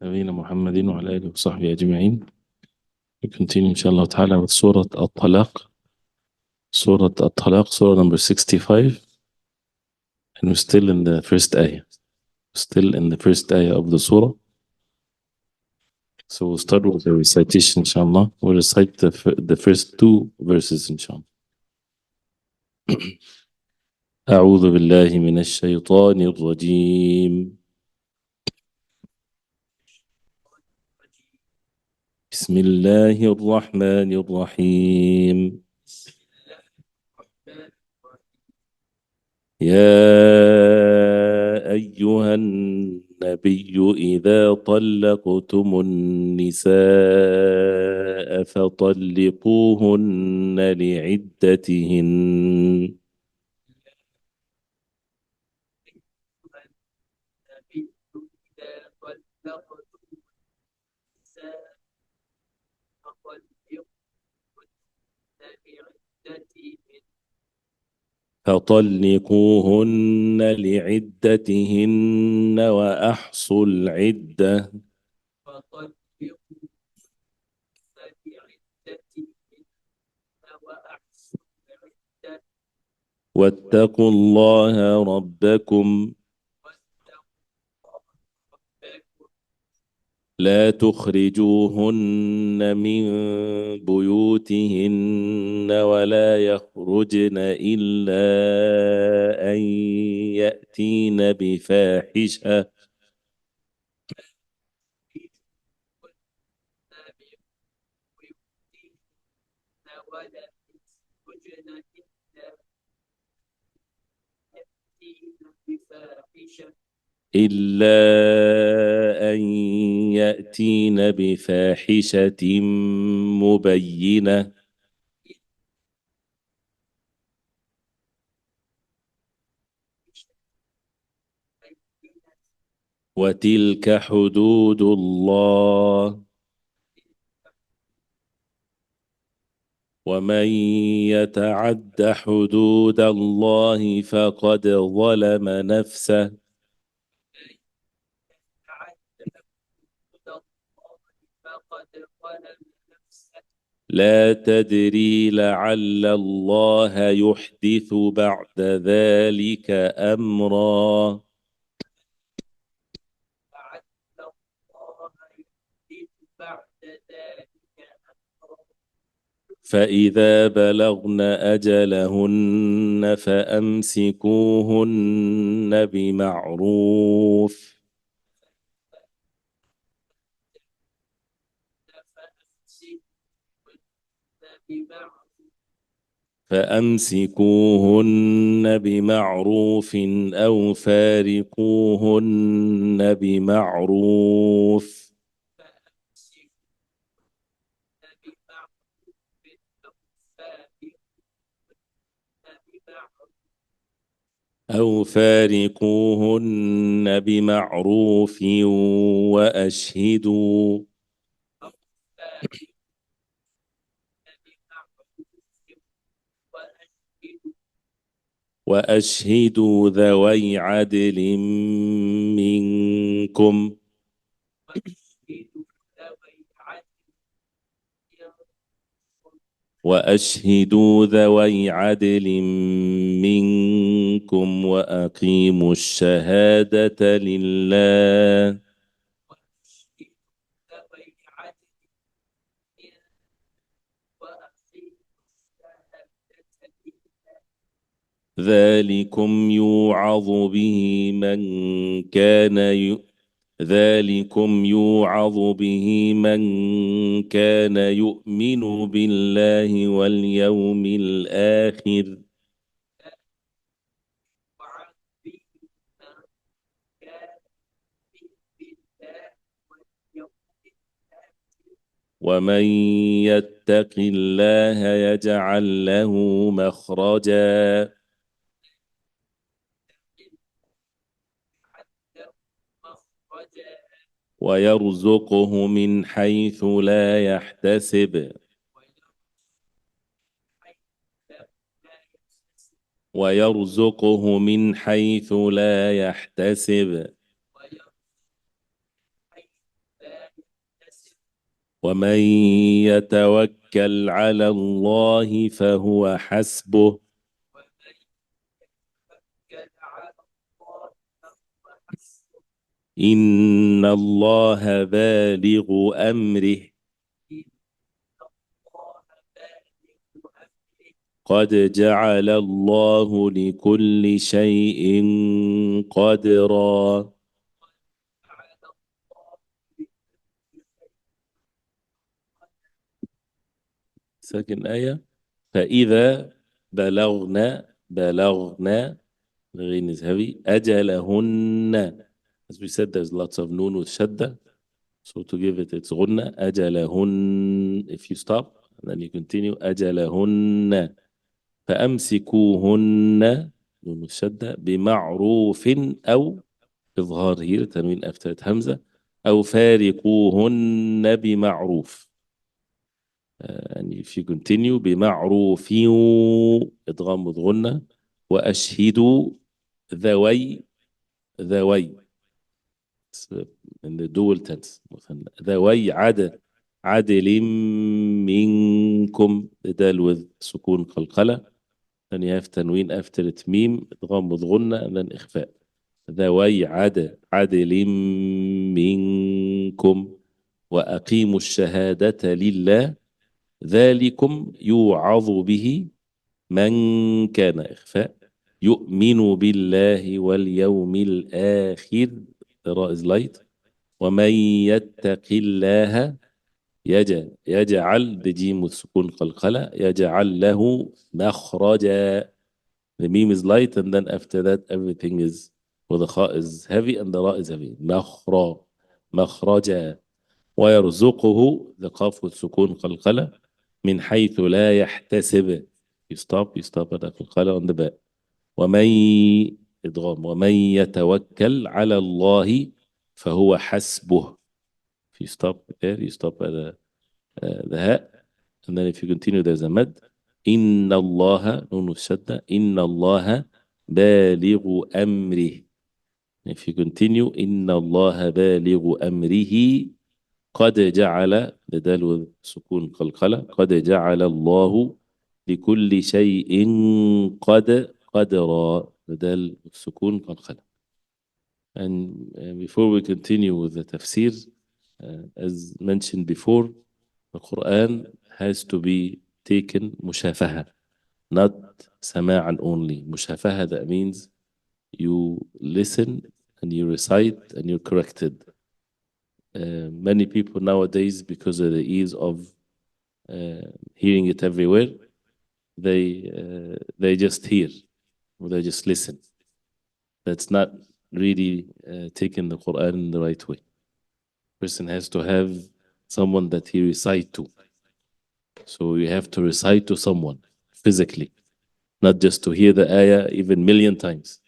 نبينا محمد وعلى آله وصحبه أجمعين. We continue inshallah ta'ala with Surah At-Talaq. Surah At-Talaq, Surah number 65. And we're still in the first ayah. Still in the first ayah of the Surah. So we'll start with the recitation inshallah. We'll recite the first two verses inshallah. أعوذ بالله من الشيطان الرجيم. بسم الله الرحمن الرحيم. يا أيها النبي إذا طلقتم النساء فطلقوهن لعدتهن وأحصوا العدة واتقوا الله ربكم لا تخرجوهن من بيوتهن ولا يخرجن إلا أن يأتين بفاحشة مبينة وتلك حدود الله ومن يتعد حدود الله فقد ظلم نفسه لا تدري لعل الله يحدث بعد ذلك أمرا فإذا بلغن أجلهن فأمسكوهن بمعروف أو فارقوهن بمعروف وأشهدوا ذوي عدل منكم وأقيموا الشهادة لله ذلكم يوعظ به من كان يؤمن بالله واليوم الآخر ومن يتق الله يجعل له مخرجا ويرزقه من حيث لا يحتسب ومن يتوكل على الله فهو حسبه إن الله بالغ أمره قد جعل الله لكل شيء قدرا. ساكن آية. فإذا بلغنا the rain is heavy أجلهن, as we said there's lots of noon with shadda, so to give it its غنة أجلهن, if you stop and then you continue أجلهن فأمسكوهن نون الشدة بمعروف أو إظهار here تنوين after it همزة أو فارقوهن بمعروف. And if you continue بمعروف إدغام مضغنة وأشهدوا ذوي in the dual tense مثلا ذوي عدل منكم دال with سكون قلقلة, then you have تنوين after it ميم إدغام مضغنة and then إخفاء ذوي عدل منكم وأقيموا الشهادة لله ذلكم يوعظ به من كان إخفاء يؤمن بالله واليوم الآخر راء light ومن يتق الله يجعل بجيم السكون قلقلة يجعل له مخرجا. The meme is light and then after that everything is, well, the kha is heavy and the ra is heavy. مخرجا ويرزقه the قاف والسكون قلقلة من حيث لا يحتسب. You stop at the قلقلة on the back. ومن إدغام ومن يتوكل على الله فهو حسبه. If you stop there, you stop at the هاء and then if you continue there's a mad. إن الله نون الشدة إن الله بالغ أمره. If you continue إن الله بالغ أمره قد جعل بدال والسكون قلقلة قد جعل الله لكل شيء قدرا بدال السكون قلقلة. And before we continue with the tafsir, as mentioned before, the Quran has to be taken mushafaha, not sama'an only. Mushafaha, that means you listen and you recite and you're corrected. Many people nowadays, because of the ease of hearing it everywhere, they just hear or they just listen. That's not really taking the Quran in the right way. Person has to have someone that he recite to. So you have to recite to someone physically, not just to hear the ayah even million times.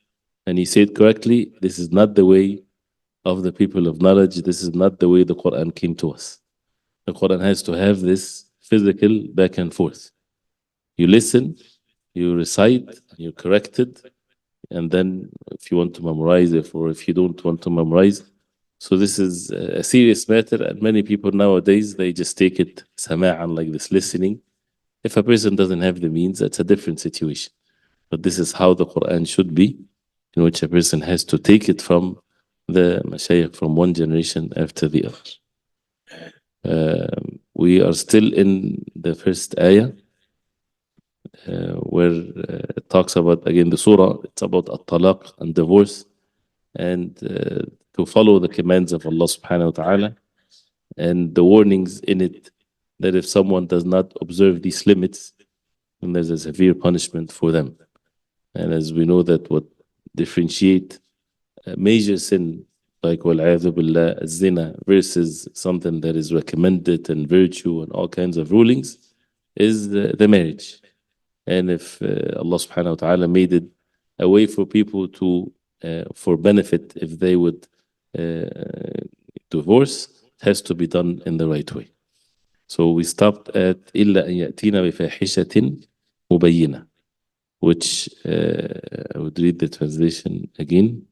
And he said correctly, this is not the way of the people of knowledge. This is not the way the Quran came to us. The Quran has to have this physical back and forth. You listen, you recite, you're corrected, and then if you want to memorize it or if you don't want to memorize. So this is a serious matter, and many people nowadays, they just take it sama'an, like this, listening. If a person doesn't have the means, that's a different situation. But this is how the Quran should be, in which a person has to take it from the mashayikh from one generation after the other. We are still in the first ayah, where it talks about, again, the surah, it's about at-talaq and divorce, and to follow the commands of Allah subhanahu wa ta'ala, and the warnings in it that if someone does not observe these limits, then there's a severe punishment for them. And as we know that what differentiate a major sin like wal'ayadhu billah, zina, versus something that is recommended and virtue and all kinds of rulings is the marriage. And if Allah subhanahu wa ta'ala made it a way for people to, for benefit, if they would divorce, it has to be done in the right way. So we stopped at إِلَّا أَن يَأْتِينَ بِفَاحِشَةٍ مُبَيِّنَةٍ, which I would read the translation again.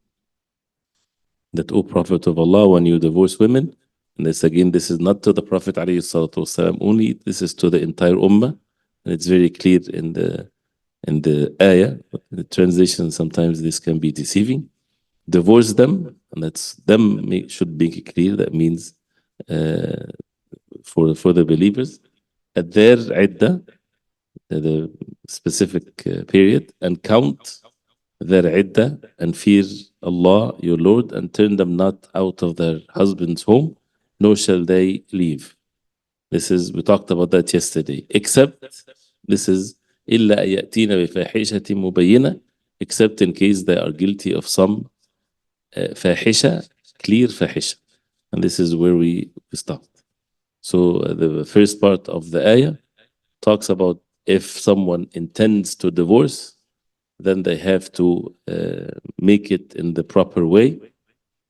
That, O Prophet of Allah, when you divorce women, And this again, this is not to the Prophet ﷺ only, this is to the entire Ummah. And it's very clear in the ayah, but in the translation sometimes this can be deceiving. Divorce them, and that's them should make it clear. That means for the believers at their iddah, the specific period, and count their iddah and fear Allah your Lord, and turn them not out of their husband's home, nor shall they leave. This is, we talked about that yesterday, except this is إلا أن يأتين بفاحشة مبينة, except in case they are guilty of some fahisha, clear fahisha. And this is where we stopped. So the first part of the ayah talks about if someone intends to divorce, then they have to make it in the proper way,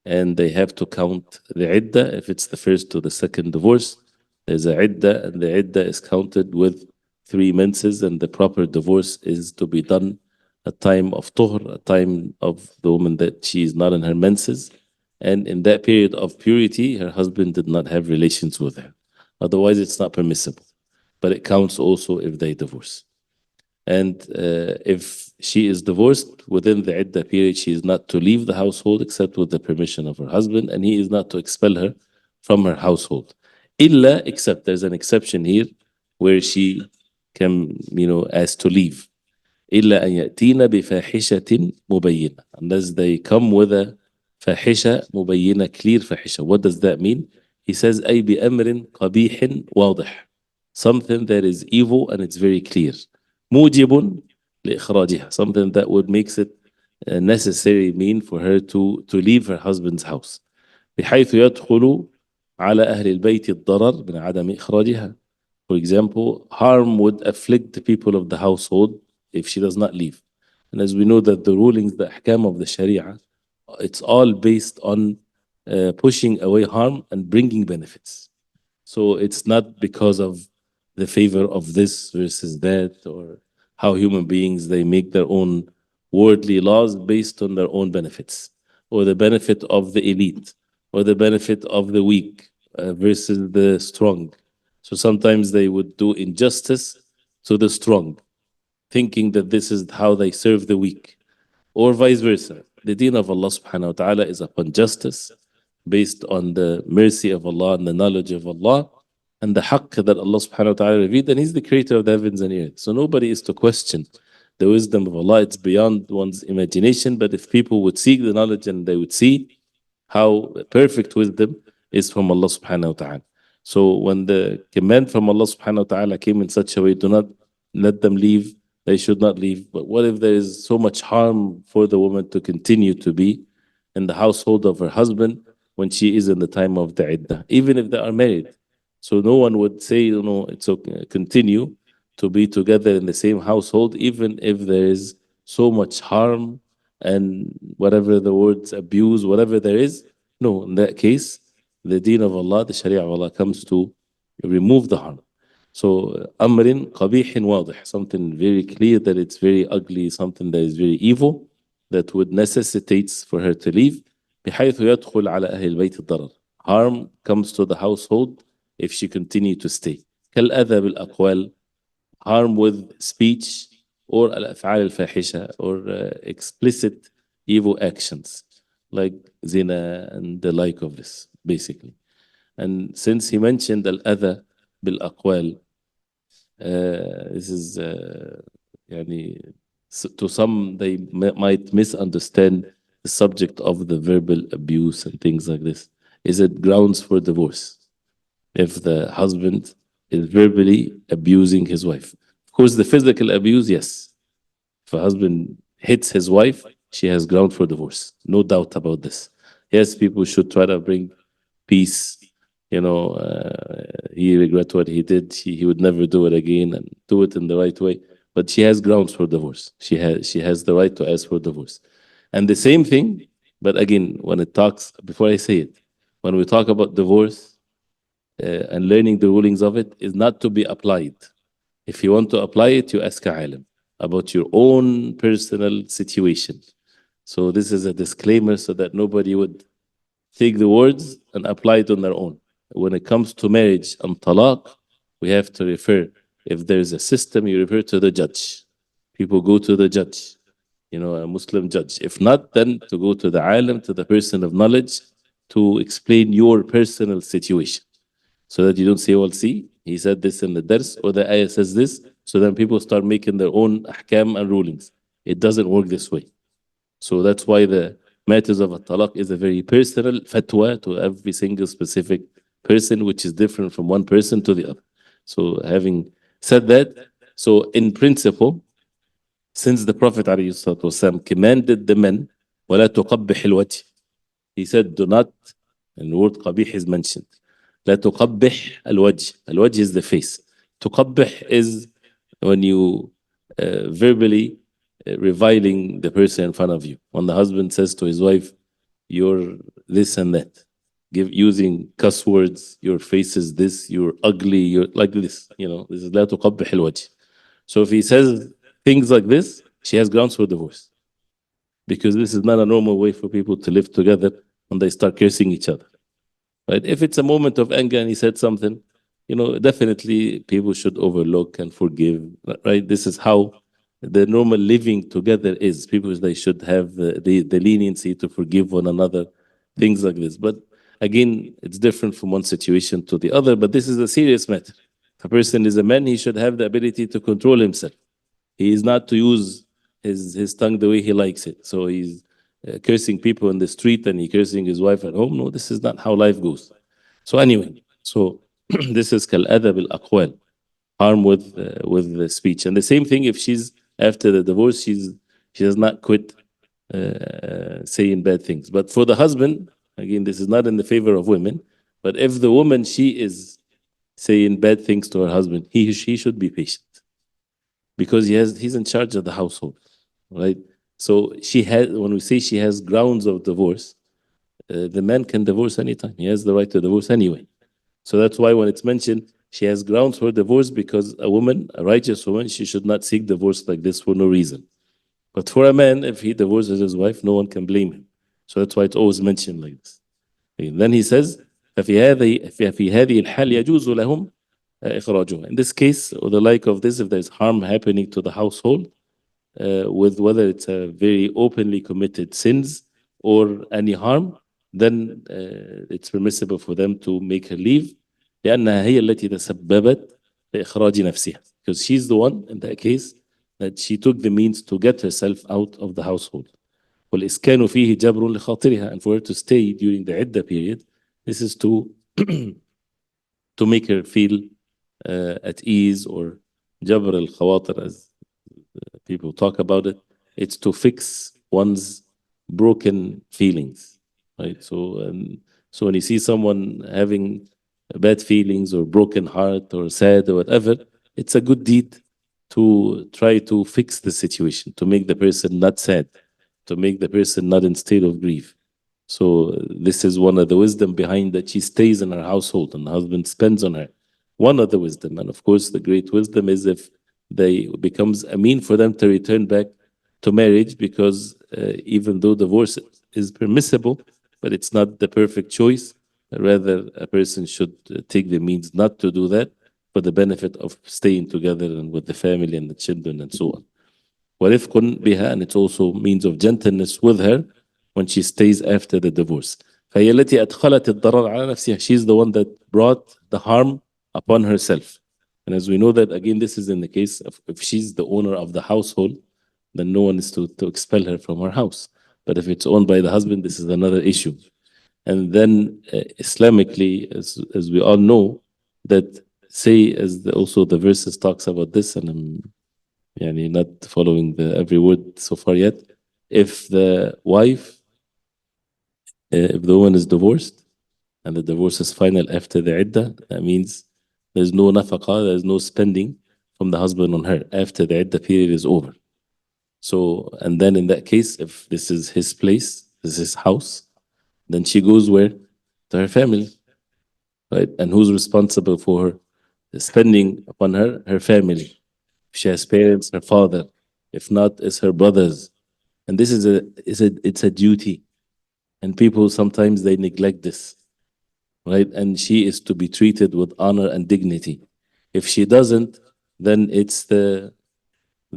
and they have to count the iddah. If it's the first to the second divorce, there's a iddah, and the iddah is counted with 3 menses, and the proper divorce is to be done a time of tuhr, a time of the woman that she is not in her menses, and in that period of purity, her husband did not have relations with her. Otherwise, it's not permissible. But it counts also if they divorce. And if she is divorced within the iddah period, she is not to leave the household except with the permission of her husband, and he is not to expel her from her household. Illa, except there's an exception here where she can, ask to leave. إلا أن يأتين بفاحشة مبينة, unless they come with a فاحشة مبينة, clear فاحشة. What does that mean? He says أي بأمر قبيح واضح, something that is evil and it's very clear. موجب لإخراجها, something that would makes it a necessary mean for her to leave her husband's house. بحيث يدخل على أهل البيت الضرر من عدم إخراجها. For example, harm would afflict the people of the household if she does not leave. And as we know that the rulings, the ahkam of the Sharia, it's all based on pushing away harm and bringing benefits. So it's not because of the favor of this versus that, or how human beings, they make their own worldly laws based on their own benefits, or the benefit of the elite, or the benefit of the weak versus the strong. So sometimes they would do injustice to the strong, thinking that this is how they serve the weak, or vice versa. The deen of Allah subhanahu wa ta'ala is upon justice, based on the mercy of Allah and the knowledge of Allah, and the haqq that Allah subhanahu wa ta'ala revealed, and He's the creator of the heavens and earth. So nobody is to question the wisdom of Allah. It's beyond one's imagination, but if people would seek the knowledge and they would see how perfect wisdom is from Allah subhanahu wa ta'ala. So when the command from Allah subhanahu wa ta'ala came in such a way, do not let them leave, they should not leave. But what if there is so much harm for the woman to continue to be in the household of her husband when she is in the time of the iddah, even if they are married? So no one would say, it's okay, continue to be together in the same household, even if there is so much harm and whatever the words abuse, whatever there is. No, in that case, the deen of Allah, the Sharia of Allah comes to remove the harm. So, amrin qabihin wadih, something very clear that it's very ugly, something that is very evil, that would necessitates for her to leave. بحيث يدخل على أهل البيت الضرر. Harm comes to the household if she continue to stay. كالأذى بالأقوال, harm with speech, or الأفعال الفاحشة, or explicit evil actions like zina and the like of this, basically. And since he mentioned al-adha bil-aqwal, this is to some they might misunderstand the subject of the verbal abuse and things like this. Is it grounds for divorce if the husband is verbally abusing his wife? Of course, the physical abuse, yes. If a husband hits his wife, she has ground for divorce. No doubt about this. Yes, people should try to bring peace. He regret what he did. He would never do it again, and do it in the right way. But she has grounds for divorce. She has the right to ask for divorce. And the same thing, but again, when it talks, before I say it, when we talk about divorce and learning the rulings of it, is not to be applied. If you want to apply it, you ask a alim about your own personal situation. So this is a disclaimer so that nobody would take the words and apply it on their own. when it comes to marriage and talaq, we have to refer, if there's a system, you refer to the judge. People go to the judge, a Muslim judge. If not, then to go to the alim, to the person of knowledge, to explain your personal situation. So that you don't say, well, see, he said this in the dars, or the ayah says this, so then people start making their own ahkam and rulings. It doesn't work this way. So that's why the matters of talaq is a very personal fatwa to every single specific person, which is different from one person to the other. So having said that, so in principle, since the Prophet ﷺ commanded the men, وَلَا تُقَبِّحِ الْوَجْهِ, he said, do not, and the word qabih is mentioned. لا تقبح الوجه. الوجه is the face. تقبح is when you verbally reviling the person in front of you. When the husband says to his wife, you're this and that, using cuss words, your face is this, you're ugly, you're like this. This is لا تقبح الوجه. So if he says things like this, she has grounds for divorce. Because this is not a normal way for people to live together when they start cursing each other. Right? If it's a moment of anger and he said something, definitely people should overlook and forgive. Right? This is how the normal living together is. People, they should have the leniency to forgive one another, things like this. But again, it's different from one situation to the other. But this is a serious matter. If a person is a man, he should have the ability to control himself. He is not to use his tongue the way he likes it. So he's cursing people in the street and he cursing his wife at home. No, this is not how life goes. So anyway, this is كالأذى بالأقوال, harm with the speech. And the same thing if she's after the divorce, she does not quit saying bad things. But for the husband, again, this is not in the favor of women. But if the woman, she is saying bad things to her husband, she should be patient, because he's in charge of the household, right? So when we say she has grounds of divorce, the man can divorce anytime. He has the right to divorce anyway. So that's why when it's mentioned, she has grounds for divorce, because a woman, a righteous woman, she should not seek divorce like this for no reason. But for a man, if he divorces his wife, no one can blame him. So that's why it's always mentioned like this. And then he says, ففي هذه الحال يجوز لهم إخراجها. In this case, or the like of this, if there's harm happening to the household, with whether it's a very openly committed sins or any harm, then it's permissible for them to make her leave, لأنها هي التي تسببت بإخراج نفسها, because she's the one in that case that she took the means to get herself out of the household. والإسكان فيه جبر لخاطرها, and for her to stay during the عدة period, this is to make her feel at ease, or جبر الخواطر as people talk about it. It's to fix one's broken feelings, right? So when you see someone having bad feelings or broken heart or sad or whatever, it's a good deed to try to fix the situation, to make the person not sad, to make the person not in state of grief. So this is one of the wisdom behind that she stays in her household and the husband spends on her. One of the wisdom, and of course the great wisdom is if they becomes a mean for them to return back to marriage, because even though divorce is permissible, but it's not the perfect choice. Rather, a person should take the means not to do that for the benefit of staying together and with the family and the children and so on. ورفق بها, and it's also means of gentleness with her when she stays after the divorce. فهي التي أدخلت الضرر على نفسها. She's the one that brought the harm upon herself. And as we know that, again, this is in the case of if she's the owner of the household, then no one is to expel her from her house. But if it's owned by the husband, this is another issue. And then Islamically, as we all know, that say, also the verses talks about this, and I'm not following every word so far yet. If the woman is divorced, and the divorce is final after the iddah, that means there's no nafaqah, there's no spending from the husband on her after the iddah period is over. So, and then in that case, if this is his place, this is his house, then she goes where? To her family, right? And who's responsible for her spending upon her? Her family. If she has parents, her father. If not, it's her brothers. And this it's a duty. And people sometimes they neglect this. right? And she is to be treated with honor and dignity. If she doesn't, then it's the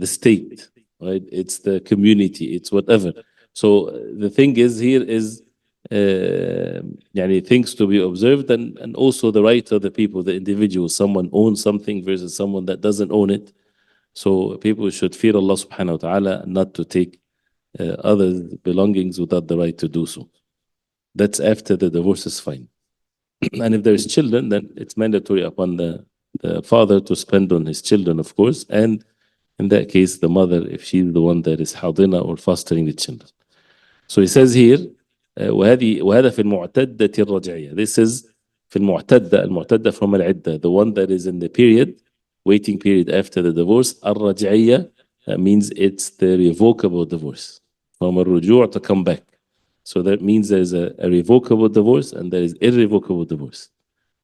state, right? It's the community, it's whatever. So the thing is here is things to be observed, and also the rights of the people, the individuals. Someone owns something versus someone that doesn't own it. So people should fear Allah subhanahu wa ta'ala, not to take other belongings without the right to do so. That's after the divorce is fine. And if there's children, then it's mandatory upon the father to spend on his children, of course, and in that case, the mother, if she's the one that is حاضنة or fostering the children. So he says here, وهذا في المعتدة الرجعية. This is في المعتدة from العدة, the one that is in the period, waiting period after the divorce. الرجعية, that means it's the revocable divorce. From الرجوع to come back. So that means there's a revocable divorce and there is irrevocable divorce.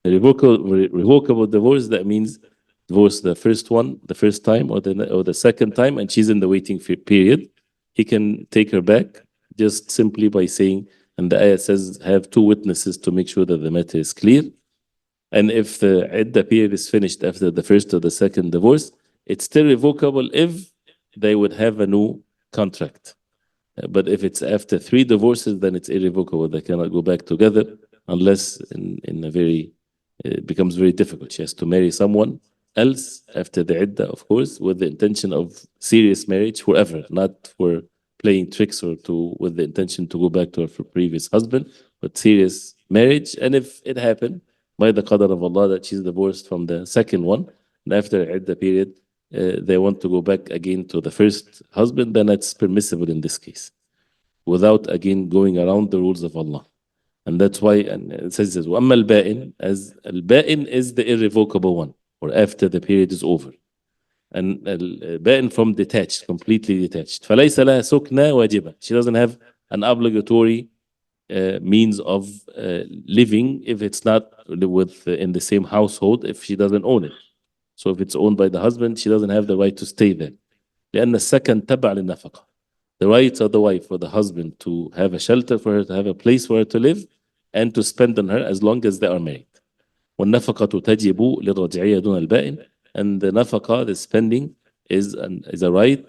A revocable divorce, that means divorce the first one, the first time, or the second time, and she's in the waiting period. He can take her back just simply by saying, and the ayah says, have two witnesses to make sure that the matter is clear. And if the idda period is finished after the first or the second divorce, it's still revocable if they would have a new contract. But if it's after 3 divorces, then it's irrevocable. They cannot go back together unless in a very, it becomes very difficult. She has to marry someone else after the idda, of course, with the intention of serious marriage forever, not for playing tricks or with the intention to go back to her previous husband, but serious marriage. And if it happened by the qadar of Allah that she's divorced from the second one, and after the idda period, they want to go back again to the first husband, then that's permissible in this case, without again going around the rules of Allah. And that's why, and it says this, وَأَمَّا الْبَائِن, as al-ba'in is the irrevocable one, or after the period is over. And al-ba'in from detached, completely detached. فَلَيْسَ لَهَا سُكْنَى وَاجِبًا. She doesn't have an obligatory means of living if it's not in the same household, if she doesn't own it. So if it's owned by the husband, she doesn't have the right to stay there. لأن السكن تبع للنفقة. The rights of the wife or the husband to have a shelter for her, to have a place for her to live, and to spend on her as long as they are married. والنفقة تجب للرجعية دون البائن. And the nafaqa, the spending, is a right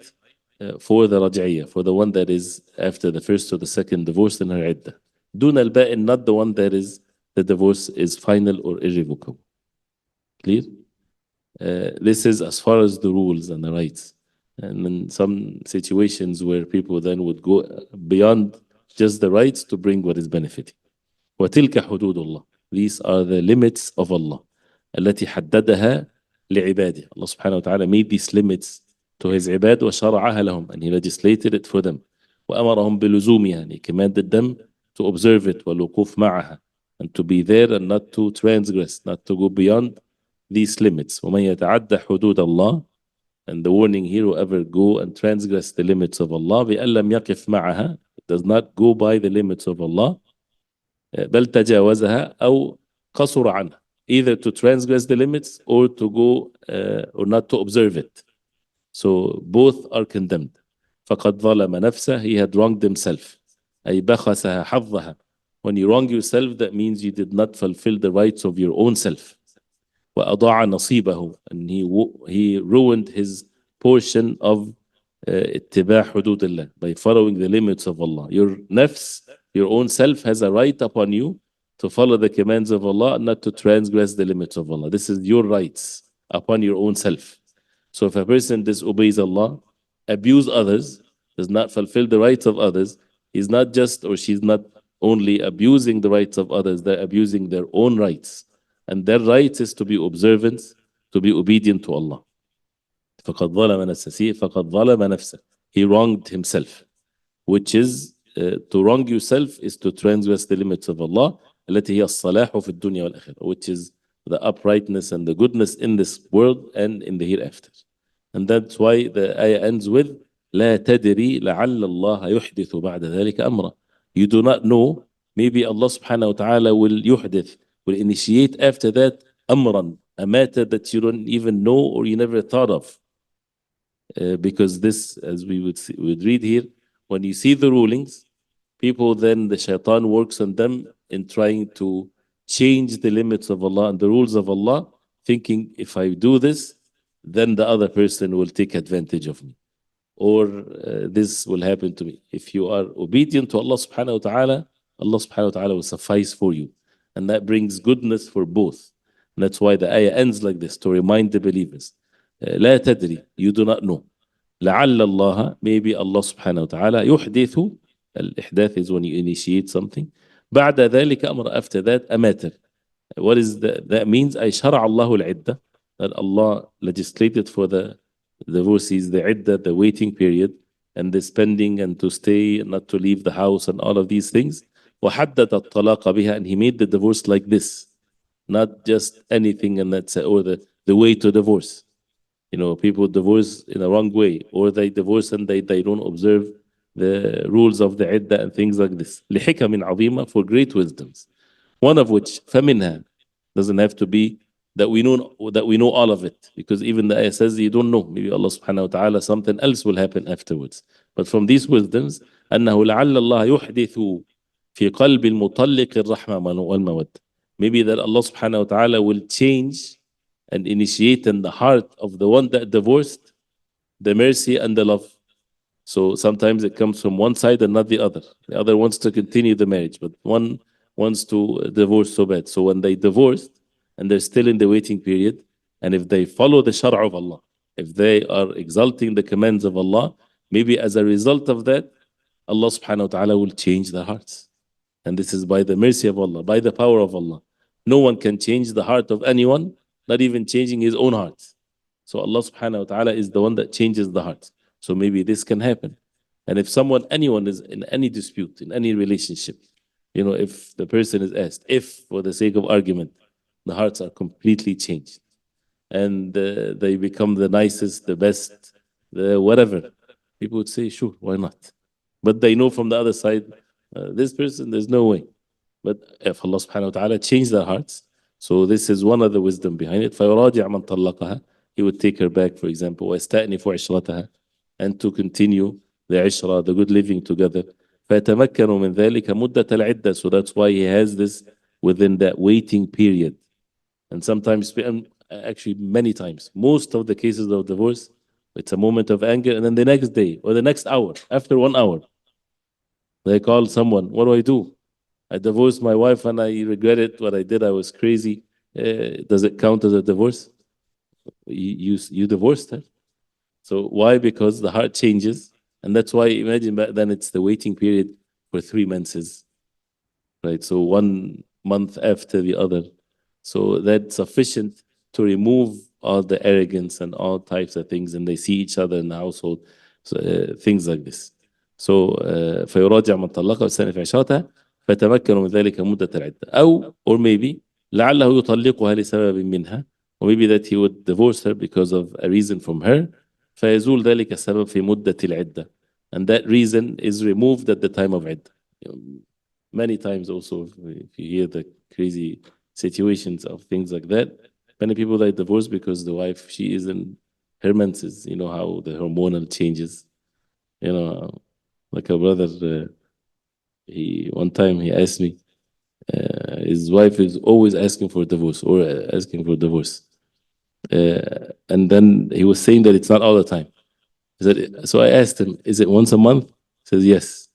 for the raj'iyya, for the one that is after the first or the second divorce in her iddah. دون البائن, not the one that is, the divorce is final or irrevocable. Clear? This is as far as the rules and the rights. And in some situations where people then would go beyond just the rights to bring what is benefiting. وتلك حدود الله. These are the limits of Allah. التي حددها لعباده. Allah subhanahu wa ta'ala made these limits to his ibad وشرعها لهم, and he legislated it for them. وأمرهم بلزومها, and he commanded them to observe it, والوقوف معها, and to be there and not to transgress, not to go beyond these limits. ومن يتعدى حدود الله, and the warning here, whoever go and transgress the limits of Allah, بأن لم يقف معها, does not go by the limits of Allah, بل تجاوزها أو قصر عنها, either to transgress the limits or to go or not to observe it. So both are condemned. فقد ظلم نفسه, he had wronged himself. أي بخسها حظها. When you wrong yourself, that means you did not fulfill the rights of your own self. وأضاع نصيبه, and he ruined his portion of اتباع حدود الله, by following the limits of Allah. Your nafs, your own self, has a right upon you to follow the commands of Allah and not to transgress the limits of Allah. This is your rights upon your own self. So if a person disobeys Allah, abuse others, does not fulfill the rights of others, he's not just, or she's not only abusing the rights of others, they're abusing their own rights. And their rights is to be observant, to be obedient to Allah. فقد ظلم نفسه, فقد ظلم نفسه. He wronged himself, which is to wrong yourself is to transgress the limits of Allah, التي هي الصلاح في الدنيا والآخرة, which is the uprightness and the goodness in this world and in the hereafter. And that's why the ayah ends with لا تدري لعل الله يحدث بعد ذلك أمرا. You do not know, maybe Allah subhanahu wa ta'ala will يحدث, will initiate after that أمرا, a matter that you don't even know or you never thought of. Because this, as we would read here, when you see the rulings, people then, the shaitan works on them in trying to change the limits of Allah and the rules of Allah, thinking if I do this, then the other person will take advantage of me, or this will happen to me. If you are obedient to Allah subhanahu wa ta'ala, Allah subhanahu wa ta'ala will suffice for you. And that brings goodness for both. And that's why the ayah ends like this, to remind the believers. لا تدري, you do not know. لعل الله, maybe Allah subhanahu wa ta'ala, يحدث, الإحداث is when you initiate something. بعد ذلك أمر, after that, a matter. What is that means? أي شرع الله العدة, that Allah legislated for the divorcees, the iddah, the waiting period, and the spending and to stay and not to leave the house and all of these things. وحدد الطلاق بها, and he made the divorce like this, not just anything, and that's or the way to divorce. You know, people divorce in a wrong way, or they divorce and they don't observe the rules of the iddah and things like this. لحكم عظيمة, for great wisdoms. One of which, فمنها, doesn't have to be that we know all of it, because even the ayah says you don't know. Maybe Allah subhanahu wa ta'ala, something else will happen afterwards. But from these wisdoms, أنه لعل الله يحدث في قلب المطلق الرحمة والمودة. Maybe that Allah subhanahu wa ta'ala will change and initiate in the heart of the one that divorced the mercy and the love. So sometimes it comes from one side and not the other. The other wants to continue the marriage, but one wants to divorce so bad. So when they divorced and they're still in the waiting period, and if they follow the shara of Allah, if they are exalting the commands of Allah, maybe as a result of that, Allah subhanahu wa ta'ala will change their hearts. And this is by the mercy of Allah, by the power of Allah. No one can change the heart of anyone, not even changing his own heart. So Allah subhanahu wa ta'ala is the one that changes the heart. So maybe this can happen. And if anyone is in any dispute, in any relationship, you know, if the person is asked, if for the sake of argument, the hearts are completely changed, and they become the nicest, the best, the whatever, people would say, sure, why not? But they know from the other side, this person, there's no way. But if Allah subhanahu wa ta'ala changed their hearts, so this is one of the wisdom behind it. فَيُرَاجِعْ مَنْ طَلَّقَهَا, he would take her back, for example, وَيَسْتَأْنِفُ عِشْرَتَهَا, and to continue the ishra, the good living together. فَيَتَمَكَّنُ مِنْ ذَلِكَ مُدَّةَ الْعِدَّةِ, so that's why he has this within that waiting period. And sometimes, and actually many times, most of the cases of divorce, it's a moment of anger, and then the next day or the next hour, after 1 hour, they call someone, what do I do? I divorced my wife and I regret it, what I did, I was crazy. Does it count as a divorce? You divorced her. So why? Because the heart changes. And that's why, imagine back then, it's the waiting period for 3 months, right? So 1 month after the other. So that's sufficient to remove all the arrogance and all types of things, and they see each other in the household, so, things like this. So فيراجع من طلقها والثاني في عشرتها فتمكن من ذلك مدة العدة. أو, or maybe لعله يطلقها لسبب منها, or maybe that he would divorce her because of a reason from her, فيزول ذلك السبب في مدة العدة, and that reason is removed at the time of عدة. Many times also, if you hear the crazy situations of things like that, many people that divorce because the wife, she is in her menses, you know how the hormonal changes, you know, like a brother, one time he asked me, his wife is always asking for divorce or asking for divorce. And then he was saying that it's not all the time. He said, so I asked him, is it once a month? He says, yes.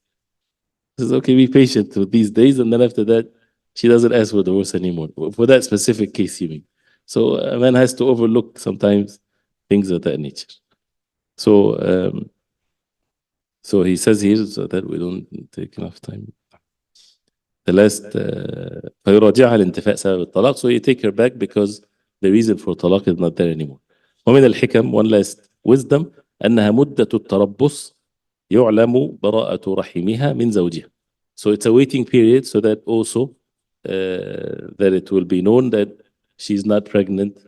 He says, okay, be patient with these days. And then after that, she doesn't ask for divorce anymore. For that specific case, you mean. So a man has to overlook sometimes things of that nature. So, so he says here, so that we don't take enough time. The last, فيراجعها لانتفاء سبب الطلاق. So you take her back because the reason for talaq is not there anymore. ومن الحكم, one last wisdom, أنها مدة التربص يعلم براءة رحمها من زوجها. So it's a waiting period, so that also that it will be known that she's not pregnant,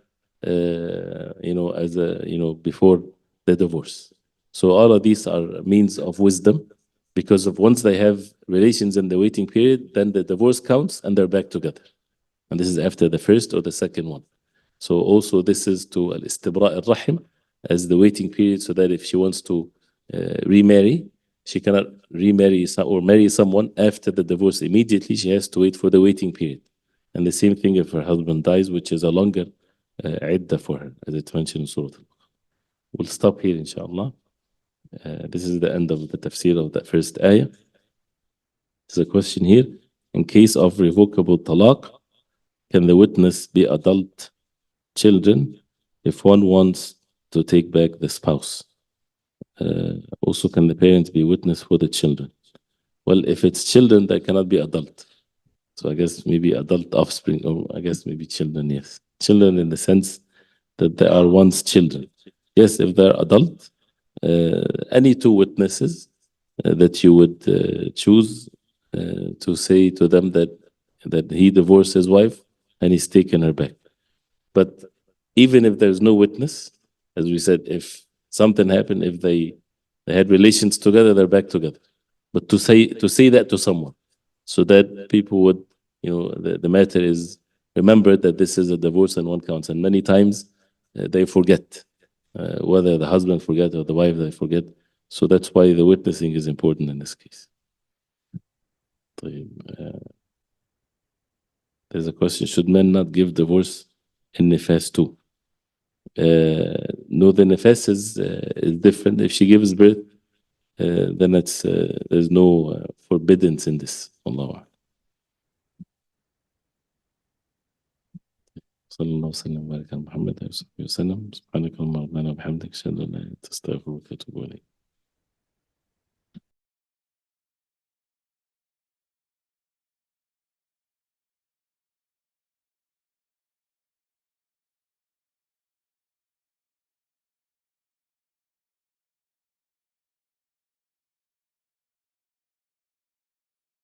you know, as a, you know, before the divorce. So all of these are means of wisdom, because of once they have relations in the waiting period, then the divorce counts and they're back together. And this is after the first or the second one. So also this is to al-istibra' al-rahim as the waiting period, so that if she wants to remarry, she cannot remarry or marry someone after the divorce immediately. She has to wait for the waiting period. And the same thing if her husband dies, which is a longer iddah for her, as it's mentioned in Surah Al-Baqarah. We'll stop here, inshallah. This is the end of the tafsir of that first ayah. There's a question here. In case of revocable talaq, can the witness be adult children if one wants to take back the spouse? Also, can the parents be witness for the children? Well, if it's children, they cannot be adult. So I guess maybe adult offspring, or I guess maybe children, yes. Children in the sense that they are once children. Yes, if they're adult, any two witnesses that you would choose to say to them that he divorced his wife and he's taken her back. But even if there's no witness, as we said, if something happened, if they had relations together, they're back together. But to say that to someone, so that people would, the matter is remembered that this is a divorce and one counts. And many times they forget, whether the husband forget or the wife they forget. So that's why the witnessing is important in this case. طيب, there's a question: should men not give divorce in nifas too? No, the nifas is different. If she gives birth, then there's no forbiddance in this. Allah. صلى الله وسلم وبارك على محمد وصحبه وسلم. سبحانك اللهم ربنا وبحمدك، اشهد ان لا اله الا انت استغفرك واتوب اليك.